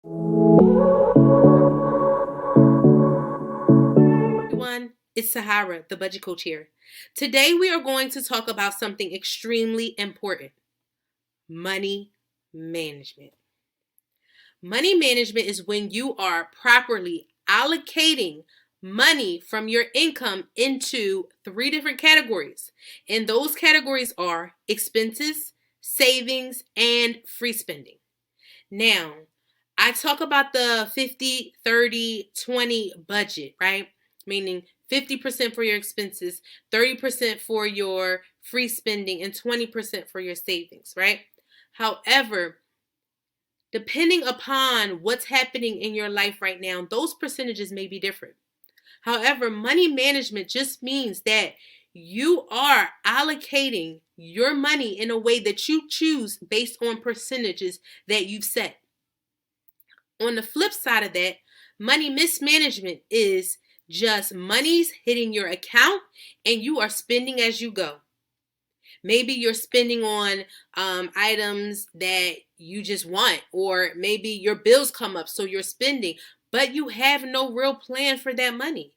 Everyone, it's Sahara, the budget coach here. Today we are going to talk about something extremely important: money management. Money management is when you are properly allocating money from your income into three different categories. And those categories are expenses, savings, and free spending. Now, I talk about the 50, 30, 20 budget, right? Meaning 50% for your expenses, 30% for your free spending, and 20% for your savings, right? However, depending upon what's happening in your life right now, those percentages may be different. However, money management just means that you are allocating your money in a way that you choose based on percentages that you've set. On the flip side of that, money mismanagement is just money's hitting your account and you are spending as you go. Maybe you're spending on items that you just want, or maybe your bills come up, so you're spending, but you have no real plan for that money.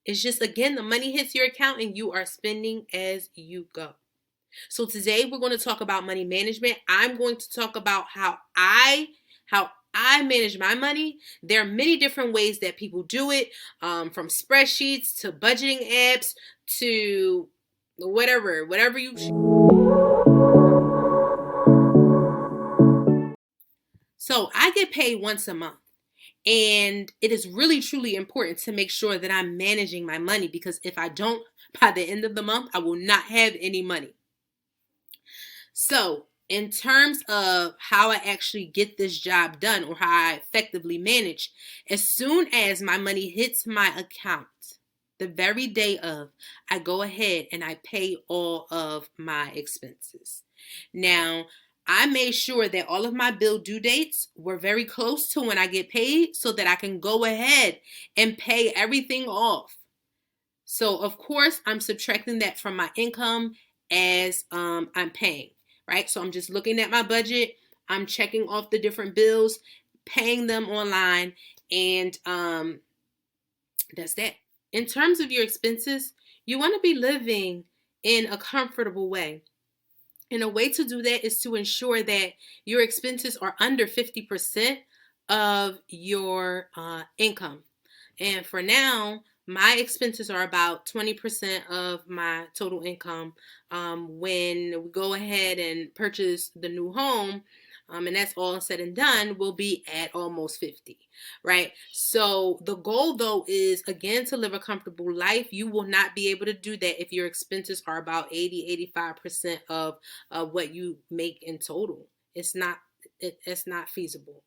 It's just, again, the money hits your account and you are spending as you go. So today we're going to talk about money management. I'm going to talk about how I manage my money. There are many different ways that people do it, from spreadsheets to budgeting apps to whatever you choose. So I get paid once a month. And it is really, truly important to make sure that I'm managing my money, because if I don't, by the end of the month, I will not have any money. So, in terms of how I actually get this job done, or how I effectively manage, as soon as my money hits my account, the very day of, I go ahead and I pay all of my expenses. Now, I made sure that all of my bill due dates were very close to when I get paid so that I can go ahead and pay everything off. So, of course, I'm subtracting that from my income as I'm paying, right? So I'm just looking at my budget. I'm checking off the different bills, paying them online, and that's that. In terms of your expenses, you want to be living in a comfortable way. And a way to do that is to ensure that your expenses are under 50% of your income. And for now, my expenses are about 20% of my total income. When we go ahead and purchase the new home, and that's all said and done, we'll be at almost 50, right? So the goal, though, is, again, to live a comfortable life. You will not be able to do that if your expenses are about 80-85% of what you make in total. It's not feasible.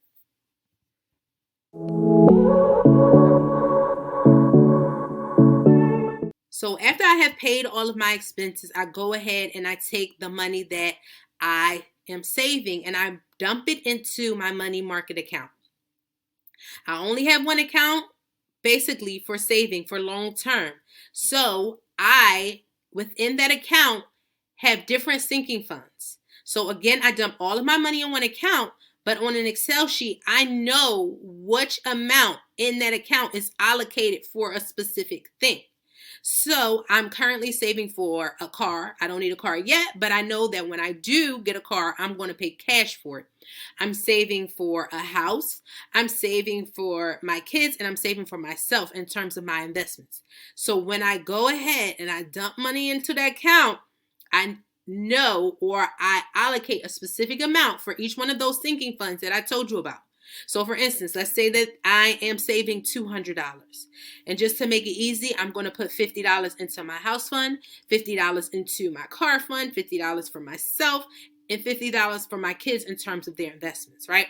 So after I have paid all of my expenses, I go ahead and I take the money that I am saving and I dump it into my money market account. I only have one account basically for saving for long term. So I, within that account, have different sinking funds. So again, I dump all of my money in one account, but on an Excel sheet, I know which amount in that account is allocated for a specific thing. So I'm currently saving for a car. I don't need a car yet, but I know that when I do get a car, I'm going to pay cash for it. I'm saving for a house. I'm saving for my kids, and I'm saving for myself in terms of my investments. So when I go ahead and I dump money into that account, I know, or I allocate a specific amount for each one of those sinking funds that I told you about. So for instance, let's say that I am saving $200. And just to make it easy, I'm going to put $50 into my house fund, $50 into my car fund, $50 for myself, and $50 for my kids in terms of their investments, right?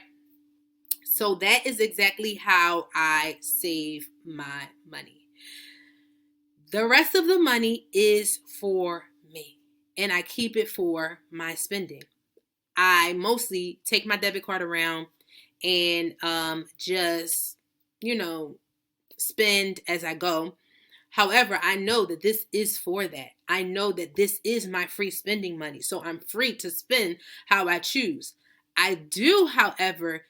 So that is exactly how I save my money. The rest of the money is for me, and I keep it for my spending. I mostly take my debit card around and just, spend as I go. However, I know that this is for that. I know that this is my free spending money, so I'm free to spend how I choose. I do, however,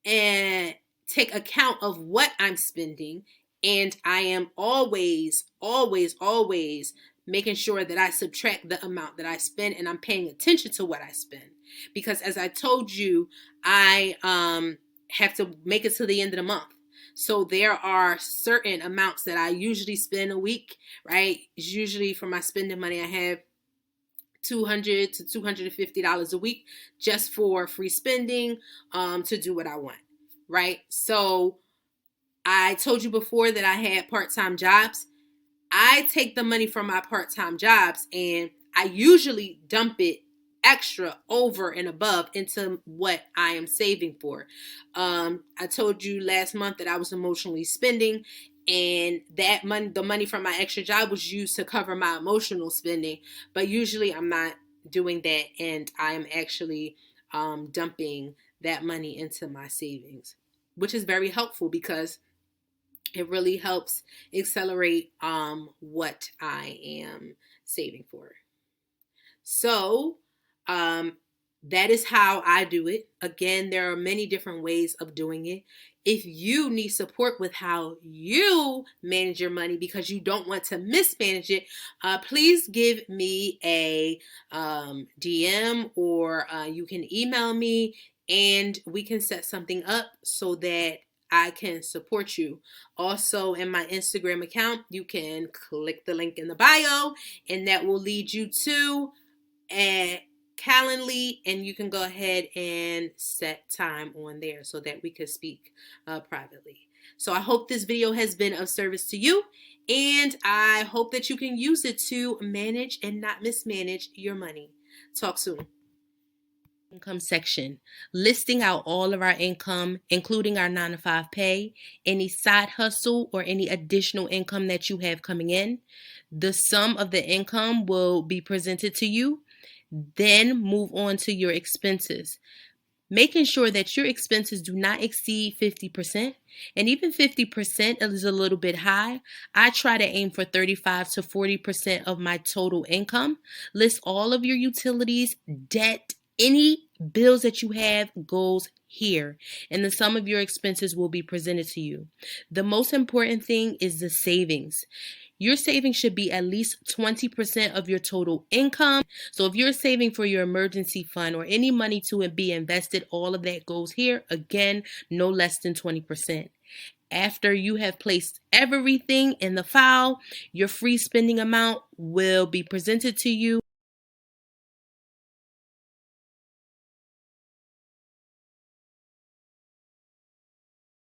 and take account of what I'm spending. And I am always, always, always making sure that I subtract the amount that I spend, and I'm paying attention to what I spend. Because as I told you, I have to make it to the end of the month. So there are certain amounts that I usually spend a week, right? Usually for my spending money, I have $200 to $250 a week just for free spending, to do what I want, right? So I told you before that I had part-time jobs. I take the money from my part-time jobs and I usually dump it extra over and above into what I am saving for. I told you last month that I was emotionally spending, and that money, the money from my extra job, was used to cover my emotional spending. But usually I'm not doing that, and I am actually dumping that money into my savings, which is very helpful because it really helps accelerate what I am saving for. So that is how I do it. Again, there are many different ways of doing it. If you need support with how you manage your money because you don't want to mismanage it, please give me a DM, or you can email me and we can set something up so that I can support you. Also, in my Instagram account, you can click the link in the bio, and that will lead you to Calendly, and you can go ahead and set time on there so that we could speak privately. So I hope this video has been of service to you, and I hope that you can use it to manage and not mismanage your money. Talk soon. Income section, listing out all of our income, including our 9-to-5 pay, any side hustle, or any additional income that you have coming in. The sum of the income will be presented to you. Then move on to your expenses, making sure that your expenses do not exceed 50%. And even 50% is a little bit high. I try to aim for 35 to 40% of my total income. List all of your utilities, debt, any bills that you have goes here, and the sum of your expenses will be presented to you. The most important thing is the savings. Your savings should be at least 20% of your total income. So if you're saving for your emergency fund or any money to be invested, all of that goes here. Again, no less than 20%. After you have placed everything in the file, your free spending amount will be presented to you.